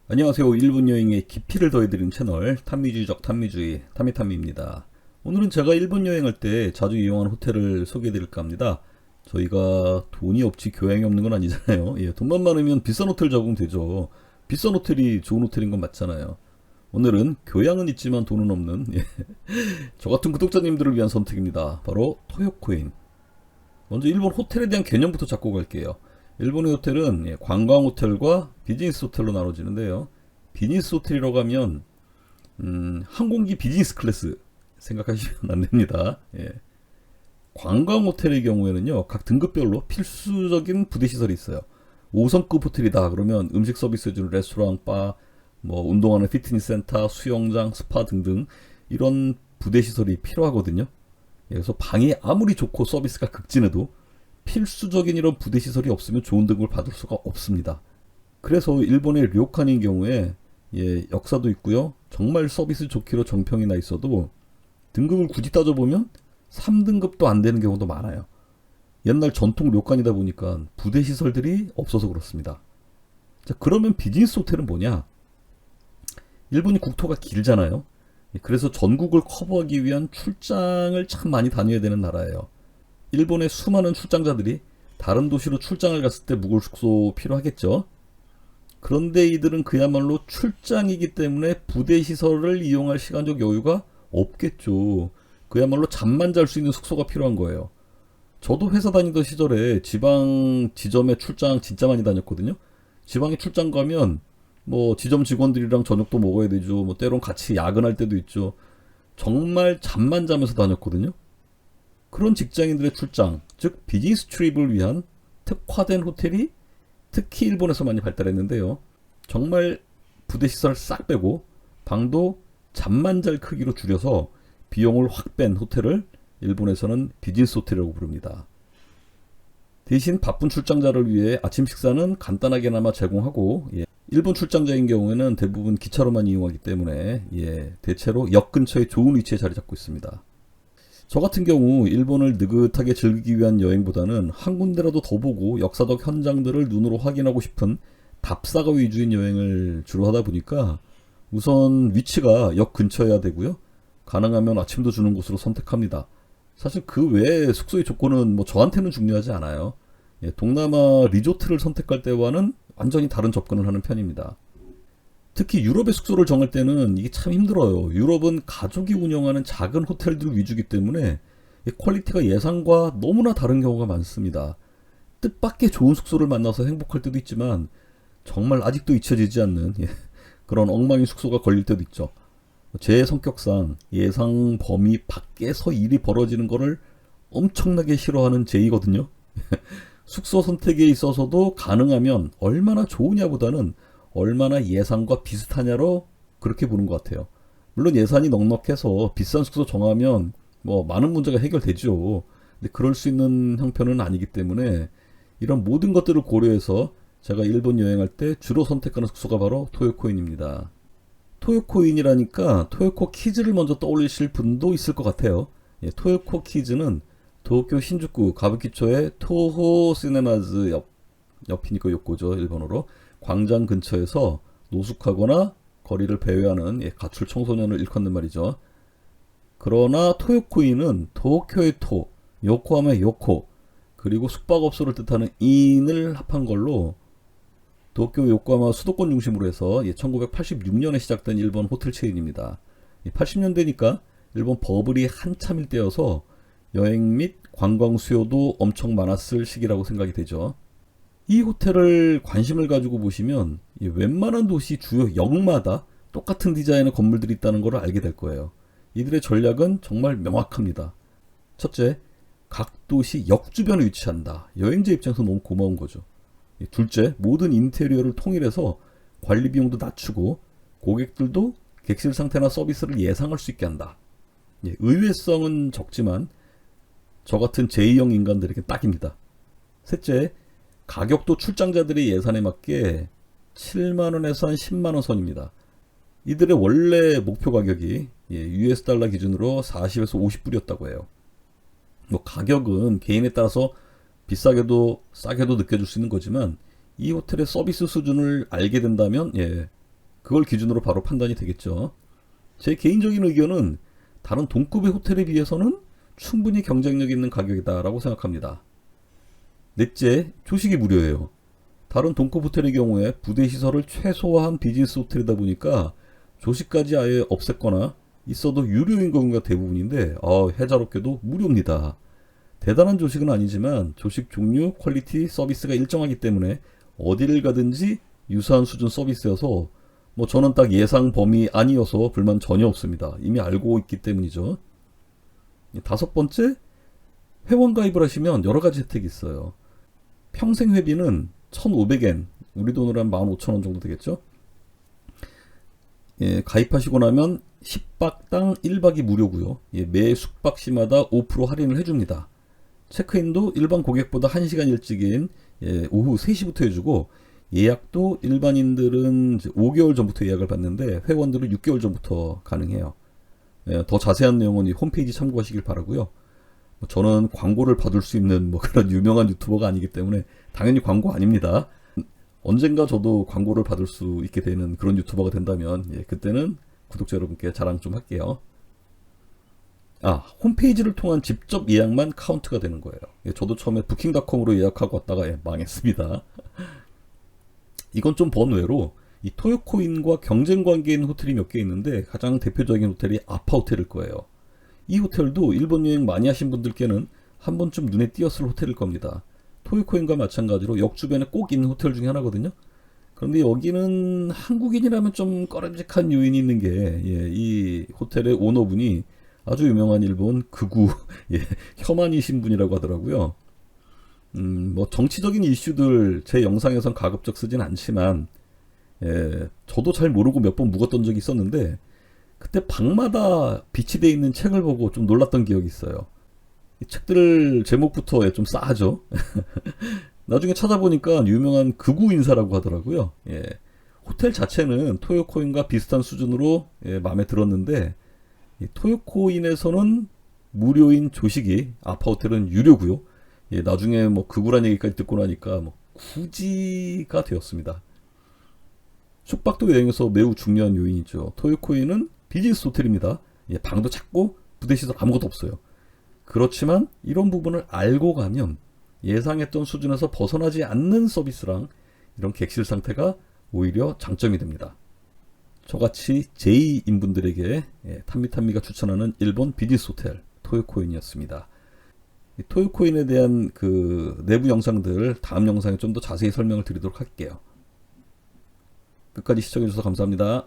안녕하세요. 일본 여행에 깊이를 더해드리는 채널 탐미주의적 탐미주의 타미타미입니다. 오늘은 제가 일본 여행할 때 자주 이용하는 호텔을 소개해드릴까 합니다. 저희가 돈이 없지 교양이 없는 건 아니잖아요. 예, 돈만 많으면 비싼 호텔 잡으면 되죠. 비싼 호텔이 좋은 호텔인 건 맞잖아요. 오늘은 교양은 있지만 돈은 없는 저 같은 구독자님들을 위한 선택입니다. 바로 토요코인. 먼저 일본 호텔에 대한 개념부터 잡고 갈게요. 일본의 호텔은 관광 호텔과 비즈니스 호텔로 나눠지는데요. 비즈니스 호텔이라고 하면 항공기 비즈니스 클래스 생각하시면 안 됩니다. 예. 관광 호텔의 경우에는요, 각 등급별로 필수적인 부대 시설이 있어요. 5성급 호텔이다 그러면 음식 서비스 해주는 레스토랑, 바, 뭐 운동하는 피트니스 센터, 수영장, 스파 등등 이런 부대 시설이 필요하거든요. 예, 그래서 방이 아무리 좋고 서비스가 극진해도 필수적인 이런 부대 시설이 없으면 좋은 등급을 받을 수가 없습니다. 그래서 일본의 료칸인 경우에 역사도 있고요. 정말 서비스 좋기로 정평이 나 있어도 등급을 굳이 따져보면 3등급도 안 되는 경우도 많아요. 옛날 전통 료칸이다 보니까 부대 시설들이 없어서 그렇습니다. 자, 그러면 비즈니스 호텔은 뭐냐? 일본이 국토가 길잖아요. 그래서 전국을 커버하기 위한 출장을 참 많이 다녀야 되는 나라예요. 일본의 수많은 출장자들이 다른 도시로 출장을 갔을 때 묵을 숙소 필요하겠죠. 그런데 이들은 그야말로 출장이기 때문에 부대 시설을 이용할 시간적 여유가 없겠죠. 그야말로 잠만 잘 수 있는 숙소가 필요한 거예요. 저도 회사 다니던 시절에 지방 지점에 출장 진짜 많이 다녔거든요. 지방에 출장 가면 뭐 지점 직원들이랑 저녁도 먹어야 되죠. 뭐 때론 같이 야근할 때도 있죠. 정말 잠만 자면서 다녔거든요. 그런 직장인들의 출장, 즉 비즈니스 트립을 위한 특화된 호텔이 특히 일본에서 많이 발달했는데요. 정말 부대 시설 싹 빼고 방도 잠만 잘 크기로 줄여서 비용을 확 뺀 호텔을 일본에서는 비즈니스 호텔이라고 부릅니다. 대신 바쁜 출장자를 위해 아침 식사는 간단하게나마 제공하고, 일본 출장자인 경우에는 대부분 기차로만 이용하기 때문에 대체로 역 근처에 좋은 위치에 자리 잡고 있습니다. 저 같은 경우 일본을 느긋하게 즐기기 위한 여행보다는 한 군데라도 더 보고 역사적 현장들을 눈으로 확인하고 싶은 답사가 위주인 여행을 주로 하다 보니까 우선 위치가 역 근처여야 되고요. 가능하면 아침도 주는 곳으로 선택합니다. 사실 그 외에 숙소의 조건은 뭐 저한테는 중요하지 않아요. 동남아 리조트를 선택할 때와는 완전히 다른 접근을 하는 편입니다. 특히 유럽의 숙소를 정할 때는 이게 참 힘들어요. 유럽은 가족이 운영하는 작은 호텔들 위주이기 때문에 퀄리티가 예상과 너무나 다른 경우가 많습니다. 뜻밖의 좋은 숙소를 만나서 행복할 때도 있지만 정말 아직도 잊혀지지 않는 그런 엉망인 숙소가 걸릴 때도 있죠. 제 성격상 예상 범위 밖에서 일이 벌어지는 거를 엄청나게 싫어하는 제이거든요. 숙소 선택에 있어서도 가능하면 얼마나 좋으냐보다는 얼마나 예산과 비슷하냐로 그렇게 보는 것 같아요. 물론 예산이 넉넉해서 비싼 숙소 정하면 뭐 많은 문제가 해결되죠. 근데 그럴 수 있는 형편은 아니기 때문에 이런 모든 것들을 고려해서 제가 일본 여행할 때 주로 선택하는 숙소가 바로 토요코인입니다. 토요코인이라니까 토요코 키즈를 먼저 떠올리실 분도 있을 것 같아요. 토요코 키즈는 도쿄 신주쿠 가부키초의 토호 시네마즈 옆이니까 요코죠, 일본어로. 광장 근처에서 노숙하거나 거리를 배회하는 가출 청소년을 일컫는 말이죠. 그러나 토요코인은 도쿄의 토, 요코하마의 요코, 그리고 숙박업소를 뜻하는 인을 합한 걸로 도쿄 요코하마 수도권 중심으로 해서 1986년에 시작된 일본 호텔 체인입니다. 80년대니까 일본 버블이 한참일 때여서 여행 및 관광 수요도 엄청 많았을 시기라고 생각이 되죠. 이 호텔을 관심을 가지고 보시면 웬만한 도시 주요 역마다 똑같은 디자인의 건물들이 있다는 걸 알게 될 거예요. 이들의 전략은 정말 명확합니다. 첫째, 각 도시 역 주변에 위치한다. 여행자 입장에서 너무 고마운 거죠. 둘째, 모든 인테리어를 통일해서 관리 비용도 낮추고 고객들도 객실 상태나 서비스를 예상할 수 있게 한다. 의외성은 적지만 저 같은 제2형 인간들에게 딱입니다. 셋째, 가격도 출장자들의 예산에 맞게 7만원에서 한 10만원 선입니다. 이들의 원래 목표 가격이 US 달러 기준으로 40에서 50불이었다고 해요. 뭐 가격은 개인에 따라서 비싸게도 싸게도 느껴질 수 있는 거지만 이 호텔의 서비스 수준을 알게 된다면 그걸 기준으로 바로 판단이 되겠죠. 제 개인적인 의견은 다른 동급의 호텔에 비해서는 충분히 경쟁력 있는 가격이다라고 생각합니다. 넷째, 조식이 무료예요. 다른 동급 호텔의 경우에 부대 시설을 최소화한 비즈니스 호텔이다 보니까 조식까지 아예 없앴거나 있어도 유료인 경우가 대부분인데 해자롭게도 무료입니다. 대단한 조식은 아니지만 조식 종류, 퀄리티, 서비스가 일정하기 때문에 어디를 가든지 유사한 수준 서비스여서 저는 딱 예상 범위 아니어서 불만 전혀 없습니다. 이미 알고 있기 때문이죠. 다섯 번째, 회원 가입을 하시면 여러 가지 혜택이 있어요. 평생 회비는 1,500엔, 우리 돈으로 한 15,000원 정도 되겠죠? 가입하시고 나면 10박당 1박이 무료고요. 매 숙박시마다 5% 할인을 해줍니다. 체크인도 일반 고객보다 1시간 일찍인 오후 3시부터 해주고, 예약도 일반인들은 5개월 전부터 예약을 받는데 회원들은 6개월 전부터 가능해요. 더 자세한 내용은 이 홈페이지 참고하시길 바라고요. 저는 광고를 받을 수 있는 그런 유명한 유튜버가 아니기 때문에 당연히 광고 아닙니다. 언젠가 저도 광고를 받을 수 있게 되는 그런 유튜버가 된다면 그때는 구독자 여러분께 자랑 좀 할게요. 홈페이지를 통한 직접 예약만 카운트가 되는 거예요. 저도 처음에 부킹닷컴으로 예약하고 왔다가 망했습니다. 이건 좀 번외로 이 토요코인과 경쟁 관계인 호텔이 몇 개 있는데 가장 대표적인 호텔이 아파호텔일 거예요. 이 호텔도 일본 여행 많이 하신 분들께는 한 번쯤 눈에 띄었을 호텔일 겁니다. 토요코인과 마찬가지로 역 주변에 꼭 있는 호텔 중에 하나거든요. 그런데 여기는 한국인이라면 좀 꺼림직한 요인이 있는 게 이 호텔의 오너분이 아주 유명한 일본 극우 혐한이신 분이라고 하더라고요. 정치적인 이슈들 제 영상에선 가급적 쓰진 않지만 저도 잘 모르고 몇 번 묵었던 적이 있었는데 그때 방마다 비치되어 있는 책을 보고 좀 놀랐던 기억이 있어요. 이 책들 제목부터 좀 싸하죠. 나중에 찾아보니까 유명한 극우 인사라고 하더라고요. 호텔 자체는 토요코인과 비슷한 수준으로 마음에 들었는데 이 토요코인에서는 무료인 조식이 아파호텔은 유료고요. 나중에 극우란 얘기까지 듣고 나니까 굳이가 되었습니다. 숙박도 여행에서 매우 중요한 요인이죠. 토요코인은 비즈니스 호텔입니다. 방도 작고 부대시설 아무것도 없어요. 그렇지만 이런 부분을 알고 가면 예상했던 수준에서 벗어나지 않는 서비스랑 이런 객실 상태가 오히려 장점이 됩니다. 저같이 제2인분들에게 탐미탐미가 추천하는 일본 비즈니스 호텔 토요코인이었습니다. 이 토요코인에 대한 그 내부 영상들 다음 영상에 좀 더 자세히 설명을 드리도록 할게요. 끝까지 시청해주셔서 감사합니다.